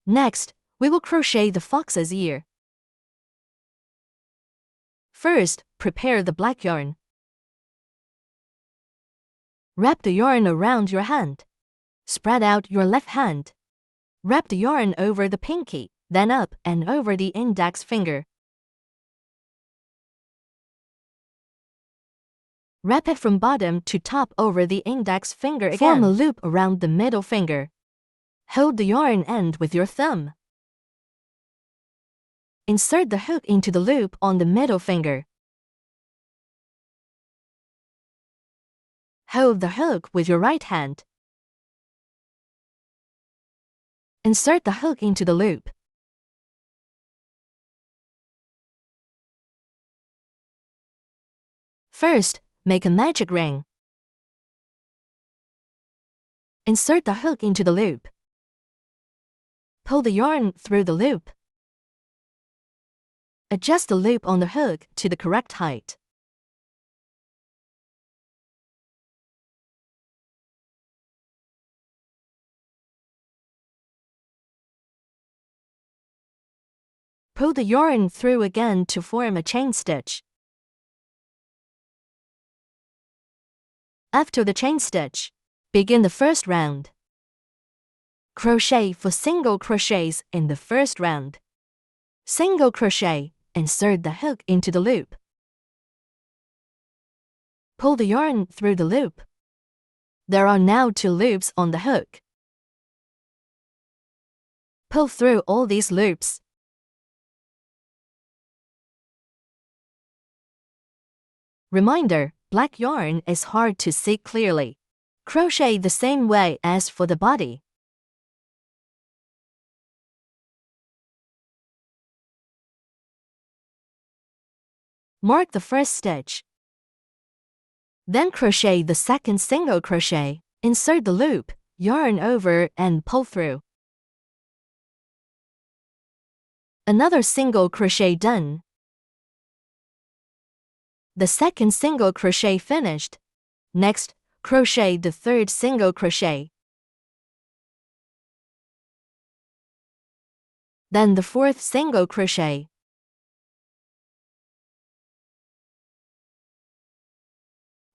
Next, we will crochet the fox's ear. First, prepare the black yarn. Wrap the yarn around your hand. Spread out your left hand. Wrap the yarn over the pinky, then up and over the index finger. Wrap it from bottom to top over the index finger again. Form a loop around the middle finger. Hold the yarn end with your thumb. Insert the hook into the loop on the middle finger. Hold the hook with your right hand. Insert the hook into the loop. First, make a magic ring. Insert the hook into the loop. Pull the yarn through the loop. Adjust the loop on the hook to the correct height. Pull the yarn through again to form a chain stitch. After the chain stitch, begin the first round. Crochet for single crochets in the first round. Single crochet, insert the hook into the loop. Pull the yarn through the loop. There are now 2 loops on the hook. Pull through all these loops. Reminder, black yarn is hard to see clearly. Crochet the same way as for the body. Mark the first stitch. Then crochet the second single crochet. Insert the loop, yarn over and pull through. Another single crochet done. The second single crochet finished. Next, crochet the third single crochet. Then the fourth single crochet.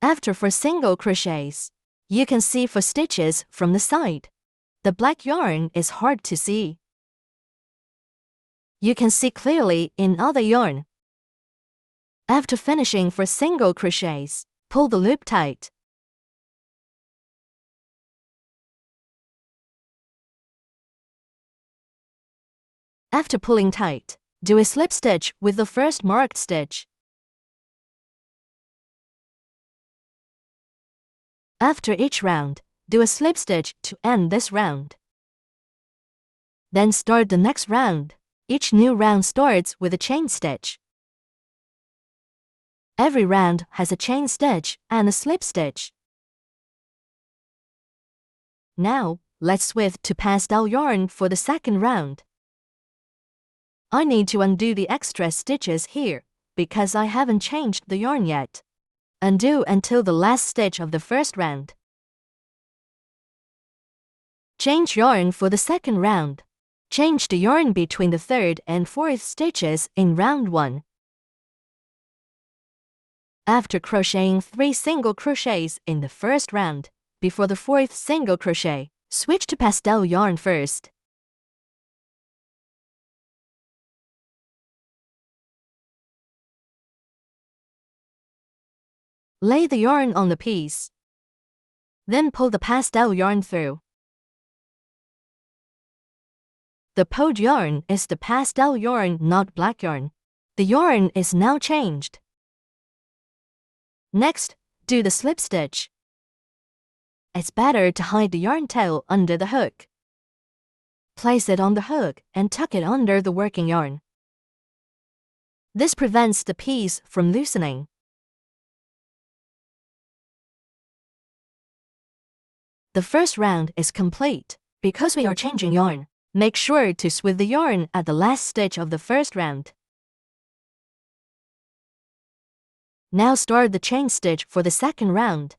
After 4 single crochets, you can see 4 stitches from the side. The black yarn is hard to see. You can see clearly in other yarn. After finishing 4 single crochets, pull the loop tight. After pulling tight, do a slip stitch with the first marked stitch. After each round, do a slip stitch to end this round. Then start the next round. Each new round starts with a chain stitch. Every round has a chain stitch and a slip stitch. Now, let's switch to pastel yarn for the second round. I need to undo the extra stitches here, because I haven't changed the yarn yet. Undo until the last stitch of the first round. Change yarn for the second round. Change the yarn between the third and fourth stitches in round 1. After crocheting 3 single crochets in the first round, before the 4th single crochet, switch to pastel yarn first. Lay the yarn on the piece. Then pull the pastel yarn through. The pulled yarn is the pastel yarn, not black yarn. The yarn is now changed. Next, do the slip stitch. It's better to hide the yarn tail under the hook. Place it on the hook and tuck it under the working yarn. This prevents the piece from loosening. The first round is complete. Because we are changing yarn, make sure to switch the yarn at the last stitch of the first round. Now start the chain stitch for the second round.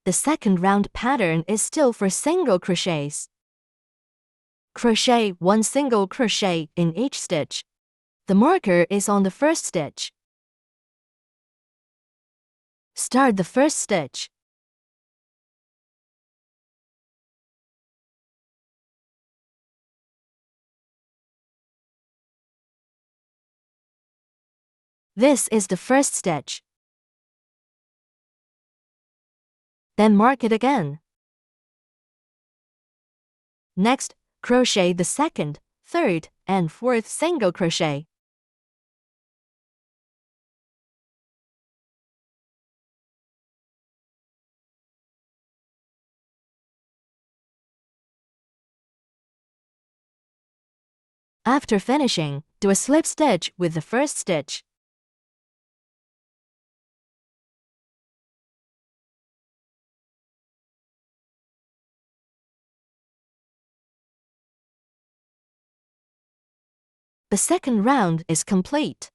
The second round pattern is still for single crochets. Crochet 1 single crochet in each stitch. The marker is on the first stitch. Start the first stitch. This is the first stitch. Then mark it again. Next, crochet the second, third, and fourth single crochet. After finishing, do a slip stitch with the first stitch. The second round is complete.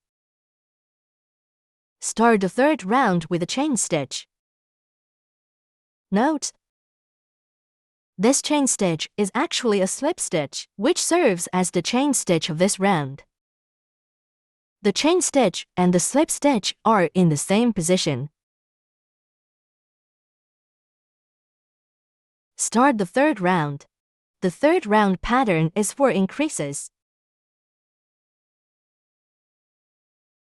Start the third round with a chain stitch. Note: this chain stitch is actually a slip stitch, which serves as the chain stitch of this round. The chain stitch and the slip stitch are in the same position. Start the third round. The third round pattern is for increases.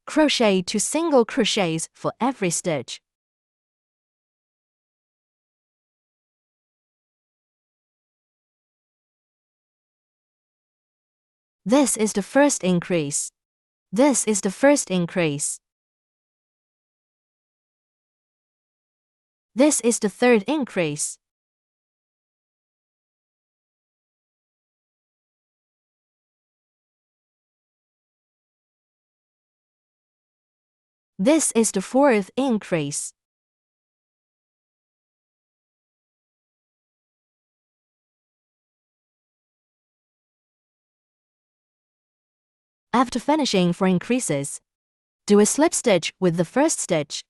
Crochet 2 single crochets for every stitch. This is the first increase. This is the first increase. This is the third increase. This is the fourth increase. After finishing 4 increases, do a slip stitch with the first stitch.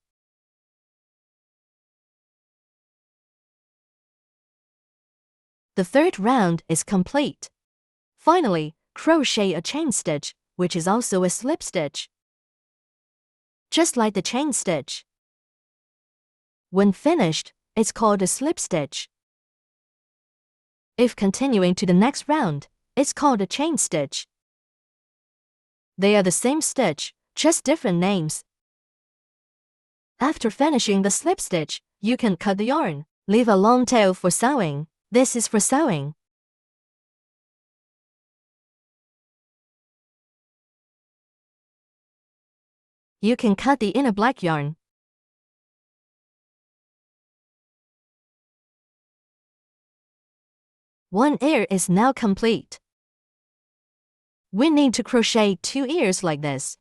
The third round is complete. Finally, crochet a chain stitch, which is also a slip stitch, just like the chain stitch. When finished, it's called a slip stitch. If continuing to the next round, it's called a chain stitch. They are the same stitch, just different names. After finishing the slip stitch, you can cut the yarn. Leave a long tail for sewing. This is for sewing. You can cut the inner black yarn. One ear is now complete. We need to crochet 2 ears like this.